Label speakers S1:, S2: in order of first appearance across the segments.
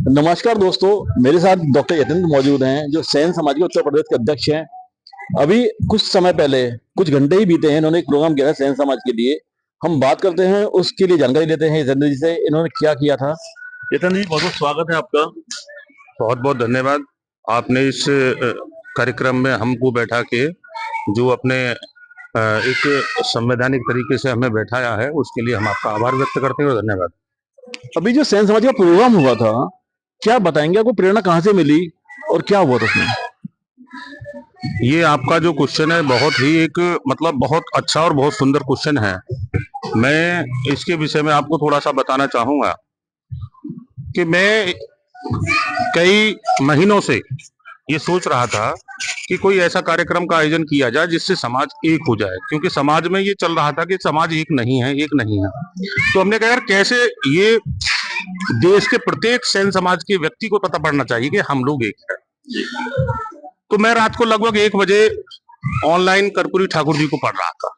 S1: नमस्कार दोस्तों, मेरे साथ डॉक्टर यतेंद्र मौजूद हैं जो सेन समाज के उत्तर प्रदेश के अध्यक्ष हैं। अभी कुछ समय पहले कुछ घंटे ही बीते हैं, इन्होंने एक प्रोग्राम किया था सेन समाज के लिए। हम बात करते हैं, उसके लिए जानकारी लेते हैं यतेंद्र जी से, इन्होंने क्या किया था। यतेंद्र जी, बहुत बहुत स्वागत है आपका।
S2: बहुत बहुत धन्यवाद। आपने इस कार्यक्रम में हमको बैठा के जो अपने एक संवैधानिक तरीके से हमें बैठाया है, उसके लिए हम आपका आभार व्यक्त करते हैं और धन्यवाद।
S1: अभी जो सेन समाज का प्रोग्राम हुआ था, क्या बताएंगे, आपको प्रेरणा कहाँ से मिली और क्या हुआ था उसमें?
S2: ये आपका जो क्वेश्चन है बहुत ही एक बहुत अच्छा और बहुत सुंदर क्वेश्चन है। मैं इसके विषय में आपको थोड़ा सा बताना चाहूंगा कि मैं कई महीनों से ये सोच रहा था कि कोई ऐसा कार्यक्रम का आयोजन किया जाए जिससे समाज एक हो जाए, क्योंकि समाज में ये चल रहा था कि समाज एक नहीं है, एक नहीं है। तो हमने कहा यार कैसे ये देश के प्रत्येक सेन समाज के व्यक्ति को पता पड़ना चाहिए कि हम लोग एक हैं। तो मैं रात को लगभग 1 बजे ऑनलाइन कर्पूरी ठाकुर जी को पढ़ रहा था,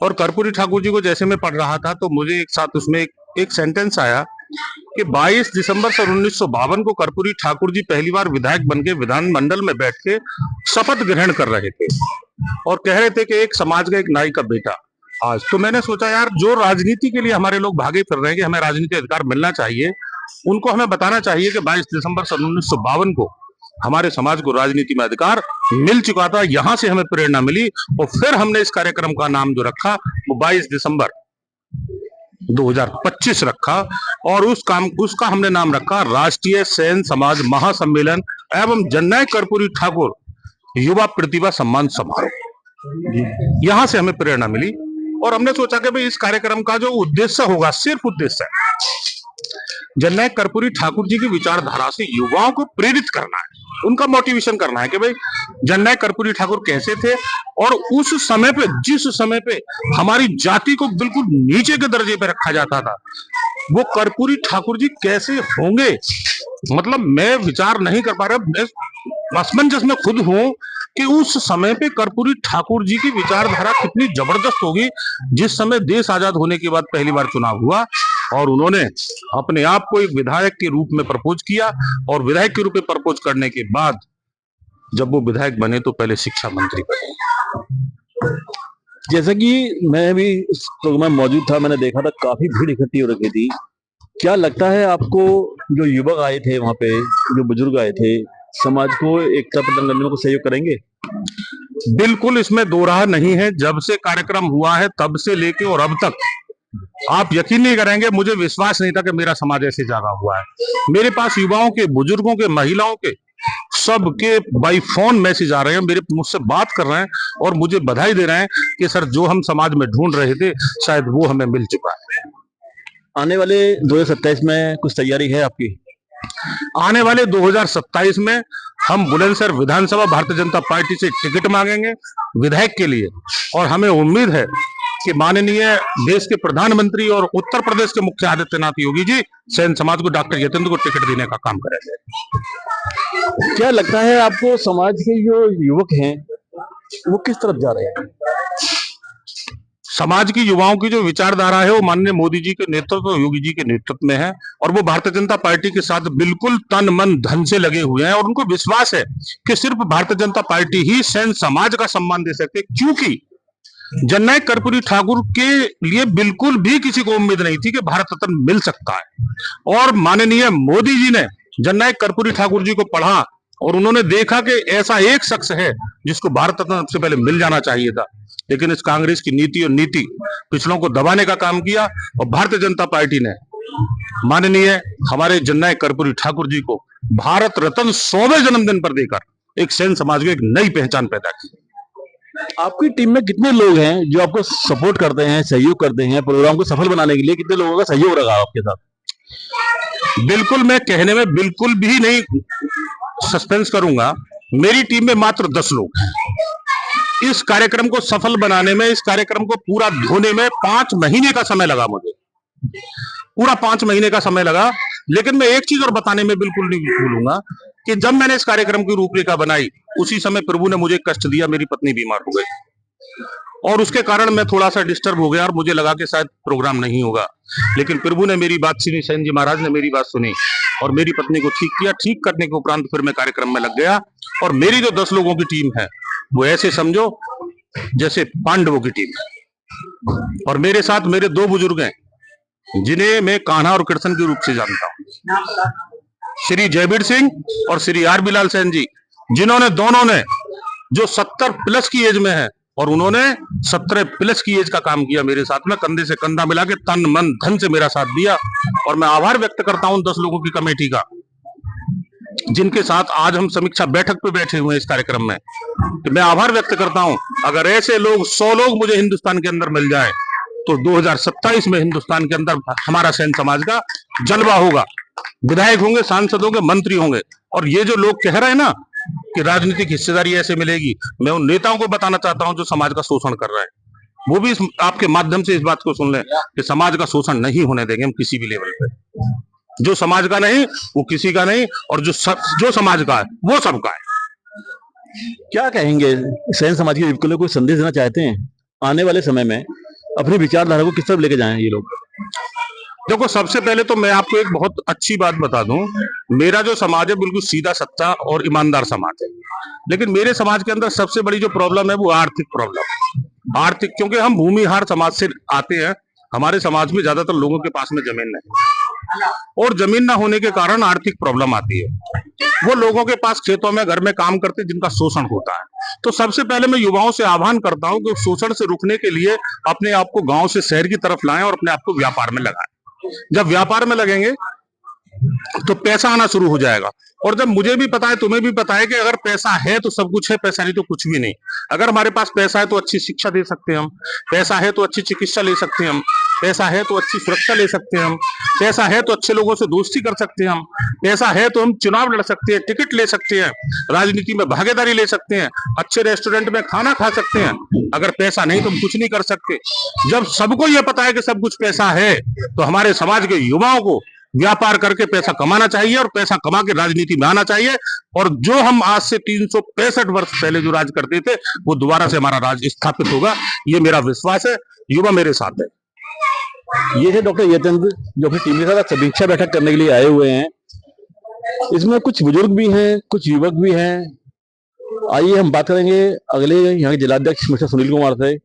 S2: और कर्पूरी ठाकुर जी को जैसे मैं पढ़ रहा था तो मुझे एक साथ उसमें एक सेंटेंस आया कि 22 दिसंबर सन 1952 को कर्पूरी ठाकुर जी पहली बार विधायक बन के विधानमंडल में बैठ के शपथ ग्रहण कर रहे थे और कह रहे थे कि एक समाज का एक नाई का बेटा आज। तो मैंने सोचा यार, जो राजनीति के लिए हमारे लोग भागे फिर रहे हैं कि हमें राजनीति अधिकार मिलना चाहिए, उनको हमें बताना चाहिए कि 22 दिसंबर सन 1952 को हमारे समाज को राजनीति में अधिकार मिल चुका था। यहां से हमें प्रेरणा मिली और फिर हमने इस कार्यक्रम का नाम जो रखा वो 22 दिसंबर 2025 रखा, और उसका हमने नाम रखा राष्ट्रीय सेन समाज महासम्मेलन एवं जननायक कर्पूरी ठाकुर युवा प्रतिभा सम्मान समारोह। यहां से हमें प्रेरणा मिली और हमने सोचा कि भाई इस कार्यक्रम का जो उद्देश्य होगा, सिर्फ उद्देश्य है जननायक कर्पूरी ठाकुर जी की विचारधारा से युवाओं को प्रेरित करना है, उनका मोटिवेशन करना है कि भाई जननायक कर्पूरी ठाकुर कैसे थे और उस समय पे, जिस समय पे हमारी जाति को बिल्कुल नीचे के दर्जे पे रखा जाता था, वो कर्पूरी ठाकुर जी कैसे होंगे। मैं विचार नहीं कर पा रहा, असमंजस में खुद हूं कि उस समय पे कर्पूरी ठाकुर जी की विचारधारा कितनी जबरदस्त होगी। जिस समय देश आजाद होने के बाद पहली बार चुनाव हुआ और उन्होंने अपने आप को एक विधायक के रूप में प्रपोज किया, और विधायक के रूप में प्रपोज करने के बाद जब वो विधायक बने तो पहले शिक्षा मंत्री बने।
S1: जैसा कि मैं भी उस प्रोग्राम में मौजूद था, मैंने देखा था काफी भीड़ इकट्ठी हो रखी थी। क्या लगता है आपको, जो युवक आए थे वहां पे, जो बुजुर्ग आए थे, समाज को एकता प्रदान करने में सहयोग करेंगे?
S2: बिल्कुल, इसमें दो राह नहीं है। जब से कार्यक्रम हुआ है तब से लेके और अब तक आप यकीन नहीं करेंगे, मुझे विश्वास नहीं था कि मेरा समाज ऐसे जागा हुआ है। मेरे पास युवाओं के, बुजुर्गों के, महिलाओं के, सबके बाई फोन मैसेज आ रहे हैं, मेरे मुझसे बात कर रहे हैं और मुझे बधाई दे रहे हैं कि सर जो हम समाज में ढूंढ रहे थे शायद वो हमें मिल चुका है।
S1: आने वाले 2027 में कुछ तैयारी है आपकी?
S2: आने वाले 2027 में हम बुलंदशहर विधानसभा भारतीय जनता पार्टी से टिकट मांगेंगे विधायक के लिए, और हमें उम्मीद है कि माननीय देश के प्रधानमंत्री और उत्तर प्रदेश के मुख्य आदित्यनाथ योगी जी सेन समाज को, डॉक्टर यतेंद्र को टिकट देने का काम करेंगे।
S1: क्या लगता है आपको, समाज के जो युवक हैं वो किस तरफ जा रहे हैं?
S2: समाज की युवाओं की जो विचारधारा है वो माननीय मोदी जी के नेतृत्व, योगी जी के नेतृत्व में है, और वो भारतीय जनता पार्टी के साथ बिल्कुल तन मन धन से लगे हुए हैं, और उनको विश्वास है कि सिर्फ भारतीय जनता पार्टी ही सेन समाज का सम्मान दे सकते, क्योंकि जननायक कर्पूरी ठाकुर के लिए बिल्कुल भी किसी को उम्मीद नहीं थी कि भारत रत्न मिल सकता है। और माननीय मोदी जी ने जननायक कर्पूरी ठाकुर जी को पढ़ा और उन्होंने देखा कि ऐसा एक शख्स है जिसको भारत रत्न सबसे पहले मिल जाना चाहिए था, लेकिन इस कांग्रेस की नीति और नीति पिछड़ों को दबाने का काम किया, और भारतीय जनता पार्टी ने माननीय हमारे जननायक कर्पूरी ठाकुर जी को भारत रत्न 100वें जन्मदिन पर देकर एक सेन समाज को एक नई पहचान पैदा की।
S1: आपकी टीम में कितने लोग हैं जो आपको सपोर्ट करते हैं, सहयोग करते हैं प्रोग्राम को सफल बनाने के लिए? कितने लोगों का सहयोग रहा आपके साथ?
S2: बिल्कुल, मैं कहने में बिल्कुल भी नहीं सस्पेंस करूंगा, मेरी टीम में मात्र 10 लोग हैं। इस कार्यक्रम को सफल बनाने में, इस कार्यक्रम को पूरा धोने में 5 महीने का समय लगा मुझे, पूरा 5 महीने का समय लगा। लेकिन मैं एक चीज और बताने में बिल्कुल नहीं भूलूंगा कि जब मैंने इस कार्यक्रम की रूपरेखा बनाई उसी समय प्रभु ने मुझे कष्ट दिया, मेरी पत्नी बीमार हो गई और उसके कारण मैं थोड़ा सा डिस्टर्ब हो गया और मुझे लगा कि शायद प्रोग्राम नहीं होगा, लेकिन प्रभु ने मेरी बात सुनी, सेन जी महाराज ने मेरी बात सुनी और मेरी पत्नी को ठीक किया। ठीक करने के उपरांत फिर मैं कार्यक्रम में लग गया। और मेरी जो 10 लोगों की टीम है वो ऐसे समझो जैसे पांडवों की टीम है। और मेरे साथ मेरे 2 बुजुर्ग हैं जिन्हें मैं कान्हा और कृष्ण के रूप से जानता हूँ, श्री जयवीर सिंह और श्री आर बिलाल सेन जी, जिन्होंने दोनों ने जो 70 प्लस की एज में है और उन्होंने 17 प्लस की एज का काम किया मेरे साथ में, कंधे से कंधा मिला के तन मन धन से मेरा साथ दिया। और मैं आभार व्यक्त करता हूं 10 लोगों की कमेटी का, जिनके साथ आज हम समीक्षा बैठक पे बैठे हुए हैं इस कार्यक्रम में। तो मैं आभार व्यक्त करता हूं, अगर ऐसे लोग 100 लोग मुझे हिंदुस्तान के अंदर मिल जाए तो 2027 में हिंदुस्तान के अंदर हमारा सेन समाज का जलवा होगा। विधायक होंगे, सांसद होंगे, मंत्री होंगे। और ये जो लोग कह रहे हैं ना कि राजनीतिक हिस्सेदारी ऐसे मिलेगी, मैं उन नेताओं को बताना चाहता हूं जो समाज का शोषण कर रहे हैं। वो भी आपके माध्यम से इस बात को सुन लें कि समाज का शोषण नहीं होने देंगे हम किसी भी लेवल पे। जो समाज का नहीं वो किसी का नहीं, और जो समाज का है वो सबका है।
S1: क्या कहेंगे सेन समाज के युवकों को, कोई संदेश देना चाहते हैं आने वाले समय में अपनी विचारधारा को किस तरफ लेके जाएं ये लोग?
S2: देखो, सबसे पहले तो मैं आपको एक बहुत अच्छी बात बता दूं, मेरा जो समाज है बिल्कुल सीधा सच्चा और ईमानदार समाज है। लेकिन मेरे समाज के अंदर सबसे बड़ी जो प्रॉब्लम है वो आर्थिक प्रॉब्लम। आर्थिक, क्योंकि हम भूमिहार समाज से आते हैं। हमारे समाज में ज्यादातर लोगों के पास में जमीन नहीं, और जमीन ना होने के कारण आर्थिक प्रॉब्लम आती है। वो लोगों के पास खेतों में, घर में काम करते जिनका शोषण होता है। तो सबसे पहले मैं युवाओं से आह्वान करता हूं कि शोषण से रुकने के लिए अपने आप को गांव से शहर की तरफ लाएं और अपने आप को व्यापार में लगाएं। जब व्यापार में लगेंगे तो पैसा आना शुरू हो जाएगा। और जब मुझे भी पता है, तुम्हें भी पता है कि अगर पैसा है तो सब कुछ है, पैसा नहीं तो कुछ भी नहीं। अगर हमारे पास पैसा है तो अच्छी शिक्षा दे सकते हैं हम, पैसा है तो अच्छी चिकित्सा ले सकते हैं हम, पैसा है तो अच्छी सुरक्षा ले सकते हैं हम, पैसा है तो अच्छे लोगों से दोस्ती कर सकते हैं हम, पैसा है तो हम चुनाव लड़ सकते हैं, टिकट ले सकते हैं, राजनीति में भागीदारी ले सकते हैं, अच्छे रेस्टोरेंट में खाना खा सकते हैं। अगर पैसा नहीं तो हम कुछ नहीं कर सकते। जब सबको यह पता है कि सब कुछ पैसा है तो हमारे समाज के युवाओं को व्यापार करके पैसा कमाना चाहिए और पैसा कमा के राजनीति में आना चाहिए। और जो हम आज से 365 वर्ष पहले जो राज करते थे वो दोबारा से हमारा राज स्थापित होगा, ये मेरा विश्वास है। युवा मेरे साथ है।
S1: ये थे डॉक्टर यतेंद्र, जो अपनी टीम के साथ समीक्षा बैठक करने के लिए आए हुए हैं। इसमें कुछ बुजुर्ग भी हैं, कुछ युवक भी हैं। आइए हम बात करेंगे अगले यहाँ के जिलाध्यक्ष मिस्टर सुनील कुमार से।